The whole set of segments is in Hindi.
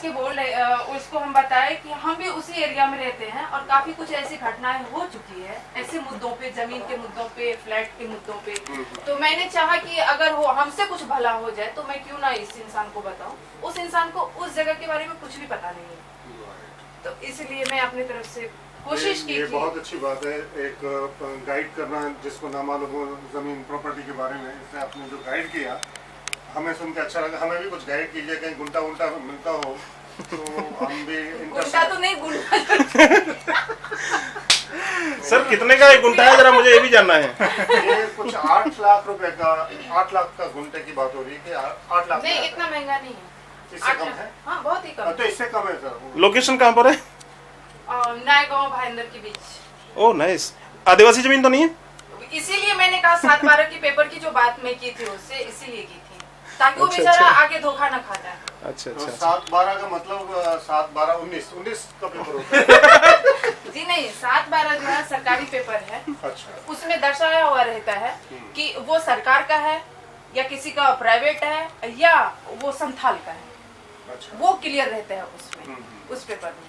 के बोल रहे उसको हम बताए कि हम भी उसी एरिया में रहते हैं और काफी कुछ ऐसी घटनाएं हो चुकी है ऐसे मुद्दों पे, जमीन के मुद्दों पे, फ्लैट के मुद्दों पे। तो मैंने चाहा कि अगर हो हमसे कुछ भला हो जाए तो मैं क्यों ना इस इंसान को बताऊं। उस इंसान को उस जगह के बारे में कुछ भी पता नहीं है, तो इसलिए मैं अपनी तरफ से कोशिश की। ये बहुत अच्छी बात है, एक गाइड करना जिसको ना मालूम हो जमीन प्रॉपर्टी के बारे में। इसने आपने जो गाइड किया हमें सुन के अच्छा लगा। हमें भी कुछ गाइड कीजिए, कहीं गुंटा उल्टा मिलता हो तो हम भी गुंटा तो नहीं, गुंटा सर कितने का एक गुंटा है, जरा मुझे ये भी जानना है। ये कुछ 8 लाख रुपए का, 8 लाख का गुंटे की बात हो रही है कि 8 लाख नहीं, इतना महंगा नहीं है, इससे कम है। हाँ बहुत ही कम। तो इससे कम है सर। लोकेशन कहाँ पर है? नायगांव भाईंदर के बीच। Oh nice. आदिवासी जमीन तो नहीं है? इसीलिए मैंने कहा 7-12 की पेपर की जो बात मैं की थी उससे इसीलिए की थी ताकि वो अच्छा, बेचारा अच्छा। आगे धोखा न खा जाए। अच्छा तो अच्छा। 7-12 का मतलब 7-12 19 का पेपर होता है। जी नहीं, 7-12 जो है सरकारी पेपर है। अच्छा। उसमें दर्शाया हुआ रहता है कि वो सरकार का है या किसी का प्राइवेट है या वो संथाल का है। अच्छा। वो क्लियर रहता है उसमें, उस पेपर में।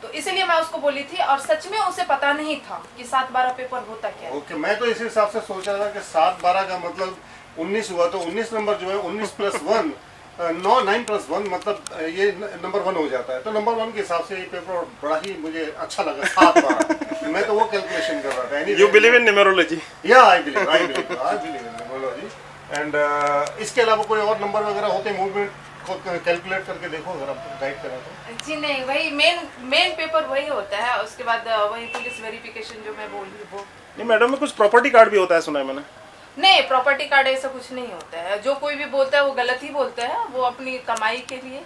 तो इसीलिए मैं उसको बोली थी और सच में उसे पता नहीं था कि 7-12 पेपर होता क्या है। ओके, मैं तो इस हिसाब से सोच रहा था कि 7-12 का मतलब 19 हुआ, तो 19 नंबर जो है 19 + 1 9 + 1 मतलब ये नंबर 1 हो जाता है। तो नंबर 1 के हिसाब से ये पेपर बड़ा ही मुझे अच्छा लगा 7-12। मैं तो वो कैलकुलेशन कर रहा था। You believe in numerology? या I believe in numerology. And इसके अलावा कोई और नंबर वगैरह होते हैं मूवमेंट को कैलकुलेट करके देखो अगर आप गाइड करें तो? जी नहीं, वही मेन पेपर वही होता है। उसके बाद वही पुलिस वेरिफिकेशन जो मैं बोल रही हूँ वो। नहीं मैडम, में कुछ प्रॉपर्टी कार्ड भी होता है सुना है मैंने। नहीं, प्रॉपर्टी कार्ड ऐसा कुछ नहीं होता है। जो कोई भी बोलता है वो गलत ही बोलता है। वो अपनी कमाई के लिए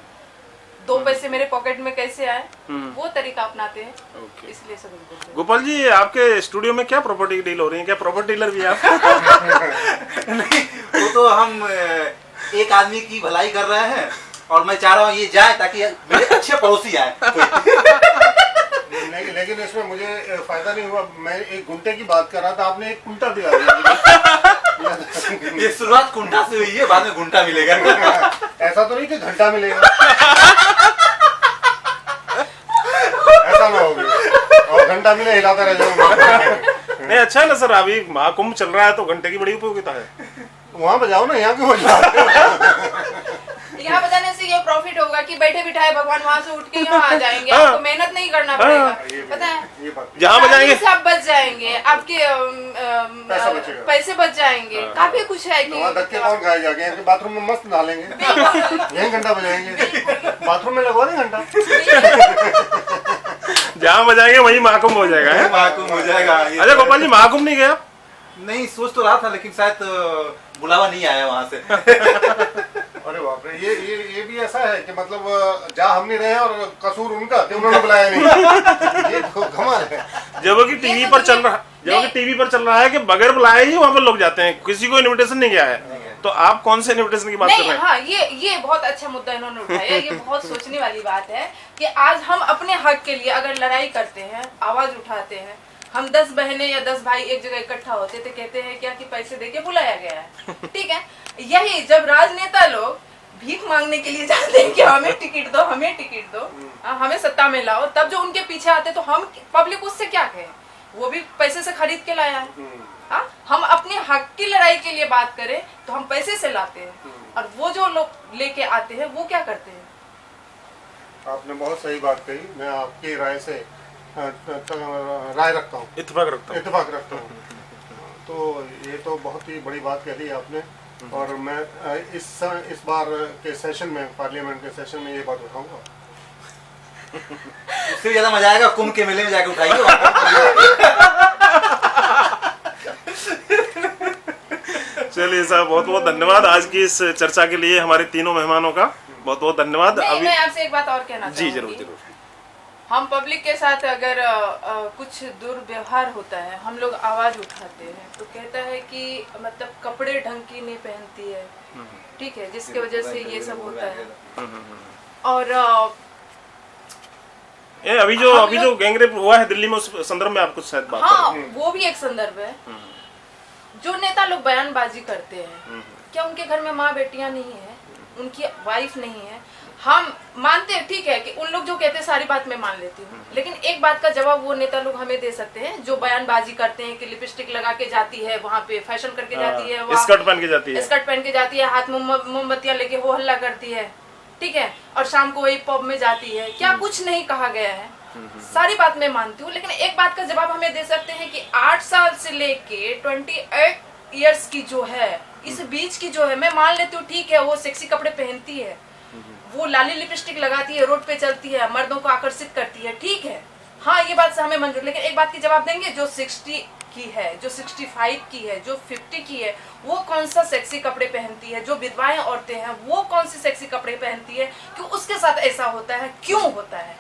2 पैसे मेरे पॉकेट में कैसे आए वो तरीका अपनाते हैं। ओके। इसलिए सब बोलते हैं। गोपाल जी, आपके स्टूडियो में क्या प्रॉपर्टी की डील हो रही है? क्या प्रॉपर्टी डीलर भी है आप? नहीं, वो तो हम एक आदमी की भलाई कर रहे हैं और मैं चाह रहा हूँ ये जाए ताकि मेरे अच्छे पड़ोसी आए। लेकिन इसमें मुझे फायदा नहीं हुआ। मैं एक गुंटे की बात कर रहा था, आपने एक कुंटा दिला दिया। ये शुरुआत कुंटा से हुई है, बाद में घुंटा मिलेगा। ऐसा तो नहीं कि घंटा मिलेगा। ऐसा ना होगा और घंटा मिले हिलाता रह जाऊंगा। नहीं अच्छा है ना सर, अभी महाकुंभ चल रहा है तो घंटे की बड़ी उपयोगिता है। वहाँ बजाओ ना, यहाँ क्यों बजाओ? यहाँ बजाने से ये प्रॉफिट होगा कि बैठे बिठाए भगवान वहाँ से उठ के यहाँ आ जाएंगे। आपको मेहनत नहीं करना पड़ेगा। पता है, जहाँ बजाएंगे सब बच जाएंगे, आपके पैसे बच जाएंगे। काफी कुछ है कि धक्के कौन खाए जाके, इनके बाथरूम में मस्त नहा लेंगे, यहीं घंटा बजाएंगे, बाथरूम में लगवा दें घंटा। जहाँ बजाएंगे वहीं महाकुंभ हो जाएगा है? महाकुंभ हो जाएगा। अच्छा गोपाल जी, महाकुंभ नहीं गया? नहीं, सोच तो रहा था लेकिन शायद बुलावा नहीं आया वहाँ से। अरे बाप रे, ये भी ऐसा है कि मतलब जहाँ हम नहीं रहे और कसूर उनका कि उन्होंने बुलाया नहीं। ये तो कमाल है। जबकि टीवी पर चल रहा है कि बगैर बुलाए ही वहाँ पर लोग जाते हैं, किसी को इनविटेशन नहीं गया है। तो आप कौन से इनविटेशन की बात कर रहे हैं? हाँ, ये बहुत अच्छा मुद्दा इन्होंने उठाया। ये बहुत सोचने वाली बात है कि आज हम अपने हक के लिए अगर लड़ाई करते हैं, आवाज उठाते हैं, हम 10 बहनें या 10 भाई एक जगह इकट्ठा होते थे, कहते हैं क्या कि पैसे देके बुलाया गया है। ठीक है, यही जब राजनेता लोग भीख मांगने के लिए जाते हैं कि हमें टिकट दो, हमें टिकट दो, हमें सत्ता में लाओ, तब जो उनके पीछे आते तो हम पब्लिक उससे क्या कहें? वो भी पैसे से खरीद के लाया है। हम अपने हक की लड़ाई के लिए बात करें तो हम पैसे से लाते हैं और वो जो लोग लेके आते हैं वो क्या करते हैं? आपने बहुत सही बात कही। मैं आपकी राय से राय रखता हूँ, इत्तेफाक रखता हूँ। तो ये तो बहुत ही बड़ी बात कह दी आपने और मैं इस बार के सेशन में, पार्लियामेंट के सेशन में ये बात उठाऊंगा। उससे ज्यादा मजा आएगा कुंभ के मेले में जाके उठाइए। चलिए साहब, बहुत बहुत धन्यवाद आज की इस चर्चा के लिए। हमारे तीनों मेहमानों का बहुत बहुत धन्यवाद। अभी मैं आपसे एक बात और कहना जी जरूर जरूर। हम पब्लिक के साथ अगर कुछ दुर्व्यवहार होता है, हम लोग आवाज उठाते हैं तो कहता है कि मतलब कपड़े ढंग की नहीं पहनती है, ठीक है, जिसकी वजह से ये सब होता है। और अभी जो गैंगरेप हुआ है दिल्ली में, उस संदर्भ में आप कुछ शायद बात हाँ, वो भी एक संदर्भ है। जो नेता लोग बयानबाजी करते हैं, क्या उनके घर में माँ बेटियां नहीं है, उनकी वाइफ नहीं है? हम मानते हैं, ठीक है कि उन लोग जो कहते हैं सारी बात मैं मान लेती हूँ, लेकिन एक बात का जवाब वो नेता लोग हमें दे सकते हैं जो बयानबाजी करते हैं कि लिपस्टिक लगा के जाती है वहाँ पे, फैशन करके जाती है, स्कर्ट पहन के जाती है, स्कर्ट पहन के जाती है, हाथ में मोमबत्तियां लेके हो हल्ला करती है, ठीक है, और शाम को वही पब में जाती है, क्या कुछ नहीं कहा गया है, सारी बात मैं मानती हूँ, लेकिन एक बात का जवाब हमें दे सकते हैं कि 8 साल से लेके 28 इयर्स की जो है, इस बीच की जो है, मैं मान लेती हूँ ठीक है वो सेक्सी कपड़े पहनती है, वो लाली लिपस्टिक लगाती है, रोड पे चलती है, मर्दों को आकर्षित करती है, ठीक है, हाँ ये बात से हमें मंजूर, लेकिन एक बात की जवाब देंगे, जो 60 की है, जो 65 की है, जो 50 की है, वो कौन सा सेक्सी कपड़े पहनती है, जो विधवाएं औरतें हैं वो कौन सी सेक्सी कपड़े पहनती है, क्यों उसके साथ ऐसा होता है, क्यों होता है,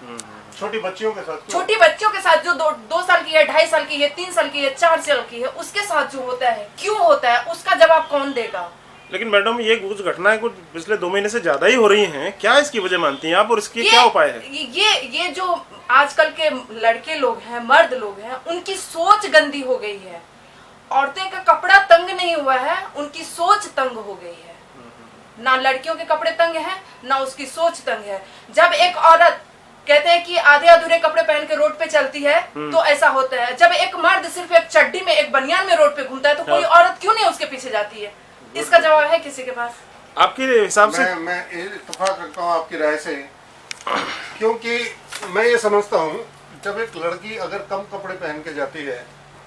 छोटी बच्चियों के साथ, छोटी बच्चियों के साथ जो 2 साल की है, 2.5 साल की है, 3 साल की है, 4 साल की है, उसके साथ जो होता है, क्यों होता है, उसका जवाब कौन देगा। लेकिन मैडम ये कुछ घटनाएं कुछ पिछले 2 महीने से ज्यादा ही हो रही हैं, क्या इसकी वजह मानती हैं आप और इसके क्या उपाय है? ये जो आजकल के लड़के लोग हैं, मर्द लोग हैं, उनकी सोच गंदी हो गई है, औरतें का कपड़ा तंग नहीं हुआ है, उनकी सोच तंग हो गई है, ना लड़कियों के कपड़े तंग हैं ना उसकी सोच तंग है। जब एक औरत कहते हैं कि आधे अधूरे कपड़े पहन के रोड पे चलती है तो ऐसा होता है, जब एक मर्द सिर्फ एक चड्डी में एक बनियान में रोड पे घूमता है तो कोई औरत क्यों नहीं उसके पीछे जाती है, इसका जवाब है किसी के पास? आपके हिसाब से मैं इत्तेफाक रखता हूँ आपकी राय से, क्योंकि मैं ये समझता हूँ जब एक लड़की अगर कम कपड़े पहन के जाती है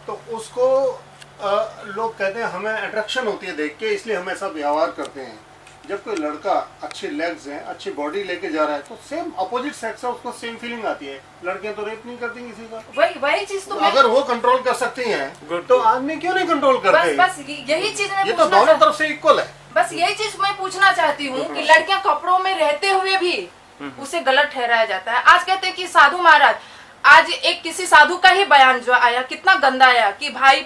तो उसको लोग कहते हैं हमें अट्रैक्शन होती है देख के, इसलिए हम ऐसा व्यवहार करते हैं। जब कोई लड़का अच्छी लेग्स हैं, अच्छी बॉडी लेके जा रहा है तो सेम अपोजिट सेक्स है, उसको सेम फीलिंग आती है। लड़कियां तो रेप नहीं करती किसी का, वही चीज तो अगर वो कंट्रोल कर सकती हैं तो आदमी क्यों नहीं कंट्रोल करते? बस यही चीज मैं ये तो दोनों तरफ से इक्वल है। बस यही चीज मैं पूछना चाहती हूँ कि लड़कियां कपड़ों में रहते हुए भी उसे गलत ठहराया जाता है। आज कहते हैं कि साधु महाराज, आज एक किसी साधु का ही बयान जो आया कितना गंदा आया कि भाई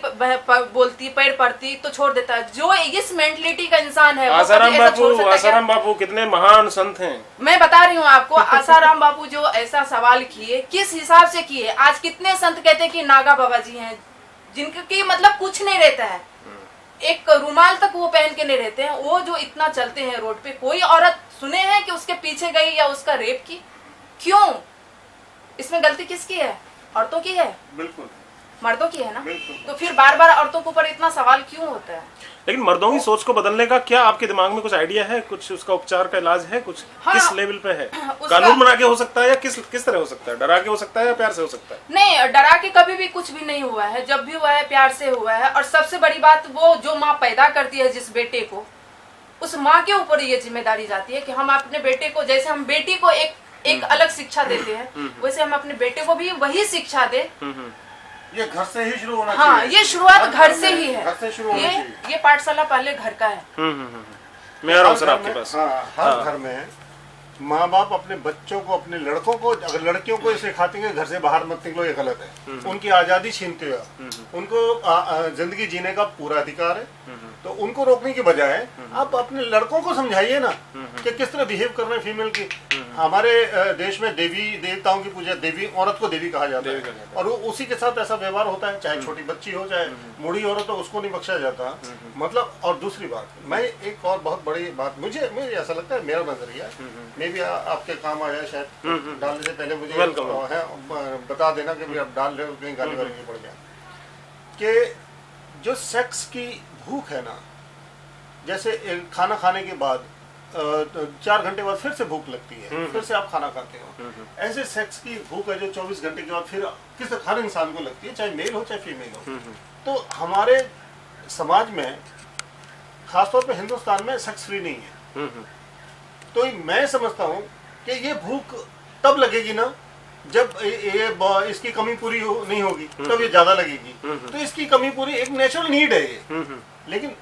बोलती पैर पड़ती तो छोड़ देता है। जो इस मेंटलिटी का इंसान है, आसाराम बापू कितने महान संत हैं। मैं बता रही हूँ आपको, आसाराम बापू जो ऐसा सवाल किए किस हिसाब से किए। आज कितने संत कहते हैं कि नागा बाबा जी हैं जिनके मतलब कुछ नहीं रहता है, एक रुमाल तक वो पहन के नहीं रहते हैं, वो जो इतना चलते हैं रोड पे। कोई औरत सुने हैं कि उसके पीछे गई या उसका रेप की? क्यों? इसमें गलती किसकी है? औरतों की है? बिल्कुल मर्दों की है ना। बिल्कुल। तो फिर बार बार औरतों के ऊपर इतना सवाल क्यों होता है? लेकिन मर्दों की सोच को बदलने का क्या आपके दिमाग में कुछ आइडिया है? कुछ उसका उपचार का इलाज है? कुछ हाँ, किस लेवल पे है? कानून बना के हो सकता है या किस तरह हो सकता है? डरा के हो सकता है या प्यार से हो सकता है? नहीं, डरा के कभी भी कुछ भी नहीं हुआ है। जब भी हुआ है प्यार से हुआ है। और सबसे बड़ी बात, वो जो माँ पैदा करती है जिस बेटे को, उस माँ के ऊपर ये जिम्मेदारी जाती है कि हम अपने बेटे को, जैसे हम बेटी को एक अलग शिक्षा देते हैं, वैसे हम अपने बेटे को भी वही शिक्षा दे। ये घर से ही शुरू होना हाँ, चाहिए। ये शुरुआत घर से ही है। घर से शुरू होना चाहिए। ये पाठशाला पहले घर का है। मैं आ रहा हूँ सर आपके पास। हर घर में माँ बाप अपने बच्चों को, अपने लड़कों को, अगर लड़कियों को सिखाते हैं घर से बाहर मत निकलो, ये गलत है। उनकी आजादी छीनते हुए उनको जिंदगी जीने का पूरा अधिकार है। तो उनको रोकने की बजाय आप अपने लड़कों को समझाइए ना कि किस तरह बिहेव कर रहे हैं फीमेल की। हमारे देश में देवी देवताओं की पूजा, देवी औरत को देवी कहा जाता है और उसी के साथ ऐसा व्यवहार होता है, चाहे छोटी बच्ची हो चाहे बूढ़ी औरत हो, उसको नहीं बख्शा जाता। मतलब, और दूसरी बात, मैं एक और बहुत बड़ी बात, मुझे ऐसा लगता है, मेरा नजरिया मे भी आपके काम आ जाए शायद, डालने से पहले मुझे है बता देना कि भी आप डाल रहे हो कहीं गाली वाली नहीं पड़ जाए, कि जो सेक्स की भूख है ना, जैसे खाना खाने के बाद 4 घंटे बाद फिर से भूख लगती है, फिर से आप खाना खाते हो, ऐसे सेक्स की भूख है जो 24 घंटे के बाद फिर किस हर इंसान को लगती है, चाहे मेल हो चाहे फीमेल हो। तो हमारे समाज में, खासतौर पे हिंदुस्तान में, सेक्स फ्री नहीं है। तो मैं समझता हूँ कि ये भूख तब लगेगी ना जब इसकी कमी पूरी नहीं होगी, तब ये ज्यादा लगेगी। तो इसकी कमी पूरी एक नेचुरल नीड है ये। लेकिन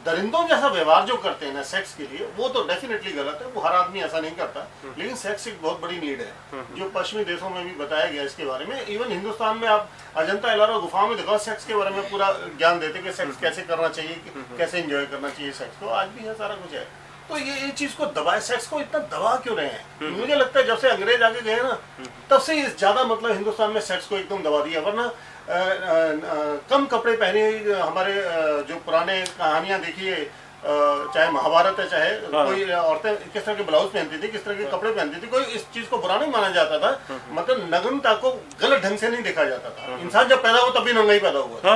दरिंदों जैसा व्यवहार जो करते हैं ना सेक्स के लिए, वो तो डेफिनेटली गलत है। वो हर आदमी ऐसा नहीं करता, लेकिन सेक्स एक बहुत बड़ी नीड है जो पश्चिमी देशों में भी बताया गया इसके बारे में। इवन हिंदुस्तान में आप अजंता एलोरा गुफाओं में देखो, सेक्स के बारे में पूरा ज्ञान देते कि सेक्स कैसे करना चाहिए, कैसे एंजॉय करना चाहिए सेक्स को। आज भी है, सारा कुछ है। तो ये चीज को दबाए, सेक्स को इतना दबा क्यों रहे हैं? मुझे लगता है जब से अंग्रेज आके गए ना, तब से ज्यादा मतलब हिंदुस्तान में सेक्स को एकदम दबा दिया। वरना कम कपड़े पहने, हमारे जो पुराने कहानियां देखिए, चाहे महाभारत है, चाहे कोई औरतें किस तरह के ब्लाउज पहनती थी, किस तरह के कपड़े पहनती थी, कोई इस चीज को बुरा नहीं माना जाता था। मतलब नग्नता को गलत ढंग से नहीं देखा जाता था। इंसान जब पैदा हुआ तब भी नंगा ही पैदा हुआ,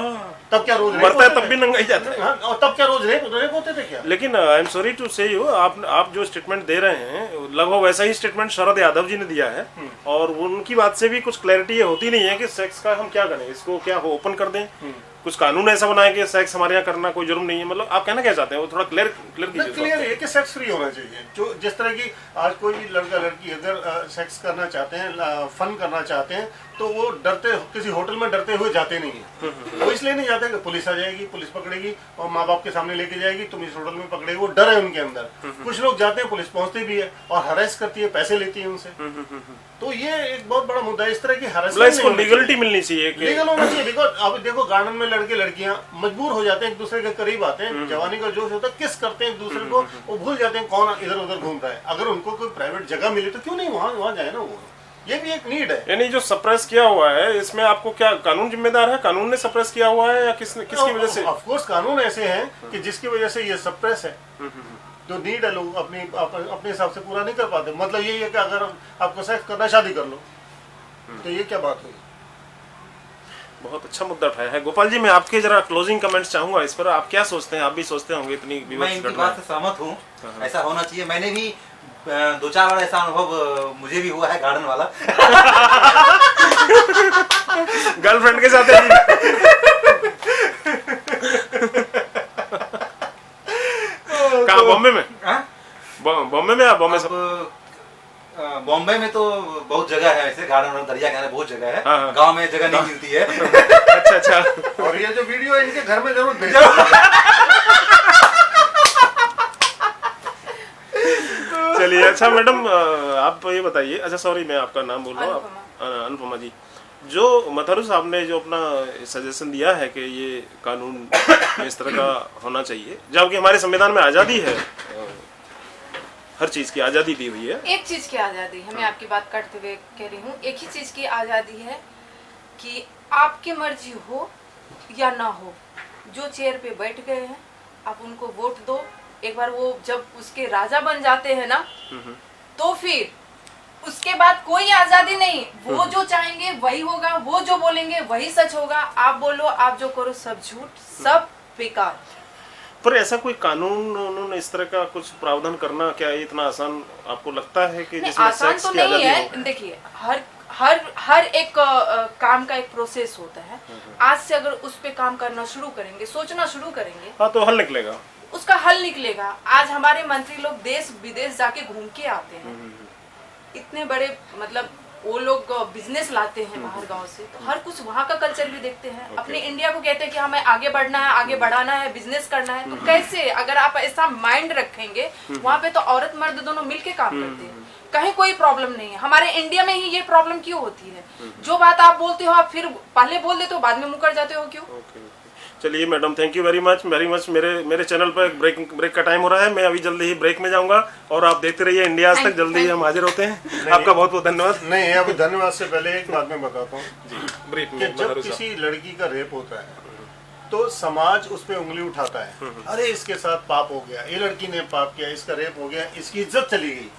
तब क्या रोज मरता है तब भी नंगा ही जाता है। और तब क्या रोज रेप होते थे क्या? लेकिन आई एम सॉरी टू से यू, आप जो स्टेटमेंट दे रहे हैं लगभग वैसा ही स्टेटमेंट शरद यादव जी ने दिया है, और उनकी बात से भी कुछ क्लैरिटी ये होती नहीं है कि सेक्स का हम क्या करें, इसको क्या ओपन कर दें, कुछ कानून ऐसा बनाए कि सेक्स हमारे यहाँ करना कोई जुर्म नहीं है। मतलब आप कहना क्या चाहते हैं, वो थोड़ा क्लियर कीजिए। क्लियर है कि सेक्स फ्री होना चाहिए। जो जिस तरह की आज कोई भी लड़का लड़की अगर सेक्स करना चाहते हैं, फन करना चाहते हैं, तो वो डरते, किसी होटल में डरते हुए जाते नहीं है। वो इसलिए नहीं जाते कि पुलिस आ जाएगी, पुलिस पकड़ेगी और माँ बाप के सामने लेके जाएगी, तुम इस होटल में पकड़ेगी, वो डर है उनके अंदर। कुछ लोग जाते हैं, पुलिस पहुंचती भी है और हरेस करती है, पैसे लेती है उनसे। तो ये एक बहुत बड़ा मुद्दा है। इस तरह की हरेसमेंट लीगलिटी मिलनी चाहिए, लीगल होना चाहिए। बिकॉज अब देखो गार्डन में लड़के लड़कियां मजबूर हो जाते हैं, एक दूसरे के करीब आते हैं, जवानी का जोश होता है, किस करते हैं एक दूसरे को, वो भूल जाते हैं कौन इधर उधर घूम रहा है। अगर उनको कोई प्राइवेट जगह मिले तो क्यों नहीं वहाँ जाए ना, वो ये भी एक नीड है। यानी जो सप्रेस किया हुआ है इसमें आपको क्या कानून जिम्मेदार है, कानून ने सप्रेस किया हुआ है या किसकी वजह से? ऑफ कोर्स कानून ऐसे हैं कि जिसकी वजह से ये सप्रेस है। जो नीड है लोग अपने हिसाब से पूरा नहीं कर पाते। मतलब यही है कि अगर आपको सेक्स करना, शादी कर लो, तो ये क्या बात हुई? बहुत अच्छा मुद्दा उठाया है गोपाल जी। मैं आपके जरा क्लोजिंग कमेंट्स चाहूंगा इस पर, आप क्या सोचते हैं? आप भी सोचते होंगे इतनी मैं इनकी बात से सहमत हूँ, ऐसा होना चाहिए। मैंने भी 2-4 बार ऐसा अनुभव मुझे भी हुआ है गार्डन वाला। गर्लफ्रेंड के साथ कहाँ, बॉम्बे में? बॉम्बे में? बॉम्बे सब बॉम्बे में तो बहुत जगह है ऐसे गार्डन, दरिया किनारे बहुत जगह है। गांव में जगह नहीं मिलती है। अच्छा। और ये जो वीडियो है इनके घर में जरूर भेजो। चलिए अच्छा मैडम, आप ये बताइए, अच्छा सॉरी मैं आपका नाम बोल रहा हूँ, अनुपमा जी। जो मथुरू साहब ने जो अपना सजेशन दिया है कि ये कानून इस तरह का होना चाहिए, जबकि हमारे संविधान में आज़ादी है, हर चीज की आज़ादी दी हुई है। एक चीज की आज़ादी है, मैं आपकी बात करते हुए कह रही हूँ, एक ही चीज की आज़ादी है कि आपकी मर्जी हो या ना हो, जो चेयर पे बैठ गए हैं आप उनको वोट दो। एक बार वो जब उसके राजा बन जाते हैं ना, तो फिर उसके बाद कोई आजादी नहीं। वो जो चाहेंगे वही होगा, वो जो बोलेंगे वही सच होगा। आप बोलो, आप जो करो सब झूठ, सब बेकार। पर ऐसा कोई कानून उन्होंने इस तरह का कुछ प्रावधान करना क्या इतना आसान आपको लगता है कि जिसमें आसान तो नहीं है। देखिए हर एक काम का एक प्रोसेस होता है। आज से अगर उस पे काम करना शुरू करेंगे, सोचना शुरू करेंगे, हाँ तो हल निकलेगा, उसका हल निकलेगा। आज हमारे मंत्री लोग देश विदेश जाके घूम के आते हैं, इतने बड़े मतलब वो लोग बिजनेस लाते हैं बाहर गांव से, तो हर कुछ वहाँ का कल्चर भी देखते हैं। अपने इंडिया को कहते हैं कि हमें आगे बढ़ना है, आगे बढ़ाना है, बिजनेस करना है। तो कैसे अगर आप ऐसा माइंड रखेंगे, वहाँ पे तो औरत मर्द दोनों मिलके काम करते हैं, कहीं कोई प्रॉब्लम नहीं है। हमारे इंडिया में ही ये प्रॉब्लम क्यों होती है? जो बात आप बोलते हो आप फिर पहले बोल देते हो, बाद में मुकर जाते हो, क्यों? चलिए madam, thank you very much मेरे चैनल पर ब्रेक का टाइम हो रहा है। मैं अभी जल्दी ही ब्रेक में जाऊंगा और आप देखते रहिए इंडिया आज तक। जल्दी ही हम हाजिर होते हैं। आपका बहुत बहुत धन्यवाद। नहीं, अभी धन्यवाद से पहले एक बात मैं बताता हूँ जी, ब्रीफ में। जब किसी लड़की का रेप होता है तो समाज उस पर उंगली उठाता है, अरे इसके साथ पाप हो गया, ये लड़की ने पाप किया, इसका रेप हो गया, इसकी इज्जत चली गई।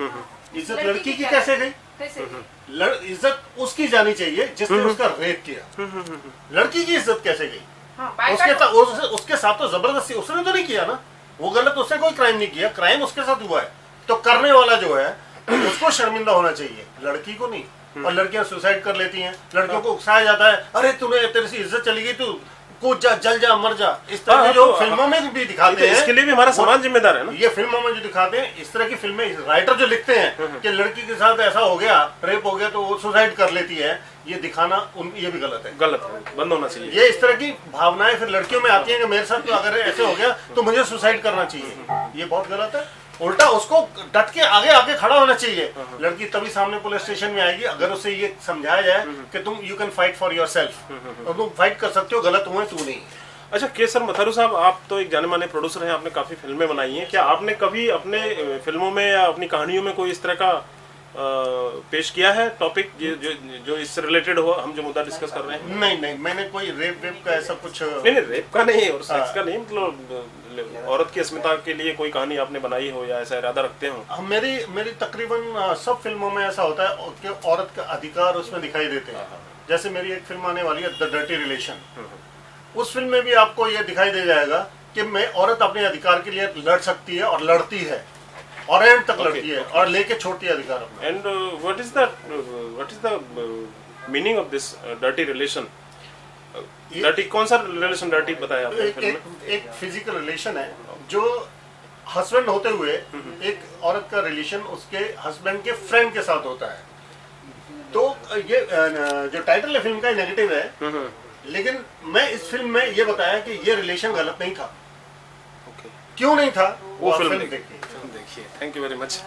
इज्जत लड़की की कैसे गई? इज्जत उसकी जानी चाहिए जिसने उसका रेप किया। लड़की की इज्जत कैसे गई? उसके साथ तो जबरदस्ती, उसने तो नहीं किया ना, वो गलत, उसने कोई क्राइम नहीं किया, क्राइम उसके साथ हुआ है। तो करने वाला जो है उसको शर्मिंदा होना चाहिए, लड़की को नहीं। और लड़कियां सुसाइड कर लेती हैं, लड़कियों को उकसाया जाता है, अरे तूने तेरे से इज्जत चली गई, तू कूद जा, जल जा, मर जा। इस तरह की जो फिल्मों में भी दिखाते हैं, इसके लिए भी हमारा समाज जिम्मेदार है ना। ये फिल्मों में जो दिखाते हैं, इस तरह की फिल्में राइटर जो लिखते हैं कि लड़की के साथ ऐसा हो गया, रेप हो गया तो वो सुसाइड कर लेती है, ये दिखाना ये भी गलत है। गलत है, बंद होना चाहिए। ये इस तरह की भावनाएं फिर लड़कियों में आती हैं कि मेरे साथ तो अगर ऐसे हो गया तो मुझे सुसाइड करना चाहिए, ये बहुत गलत है। उल्टा उसको डट के आगे आके खड़ा होना चाहिए। लड़की तभी सामने पुलिस स्टेशन में आएगी अगर उसे ये समझाया जाए कि तुम you can fight for yourself, और तुम फाइट कर सकते हो, गलत हुए तू नहीं। अच्छा केसर मथुरू साहब, आप तो एक जाने माने प्रोड्यूसर हैं, आपने काफी फिल्में बनाई हैं। क्या आपने कभी अपने फिल्मों में या अपनी कहानियों में कोई इस तरह का पेश किया है टॉपिक जो इससे रिलेटेड हो, हम जो मुद्दा डिस्कस कर रहे हैं? नहीं, मैंने कोई रेप का ऐसा कुछ नहीं, रेप का नहीं और सेक्स का नहीं, मतलब औरत की अस्मिता के लिए कोई कहानी आपने बनाई हो या ऐसा इरादा रखते हो? मेरी तकरीबन सब फिल्मों में ऐसा होता है कि औरत का अधिकार उसमें दिखाई देते हैं। जैसे मेरी एक फिल्म आने वाली है द डर्टी रिलेशन, उस फिल्म में भी आपको ये दिखाई दे जाएगा कि मैं औरत अपने अधिकार के लिए लड़ सकती है और लड़ती है और एंड तक लड़ती है और लेके छोड़ती है अधिकार अपना। And what is the meaning of this dirty relation? Dirty कौन सा रिलेशन डर्टी बताया आपने फिल्म में? एक फिजिकल रिलेशन है जो हस्बैंड होते हुए एक औरत का रिलेशन उसके हस्बैंड के फ्रेंड के साथ होता है। तो ये जो टाइटल है फिल्म का नेगेटिव है, लेकिन मैं इस फिल्म में ये बताया कि ये रिलेशन गलत नहीं था। क्यों नहीं था वो फिल्म देखिए। Thank you very much.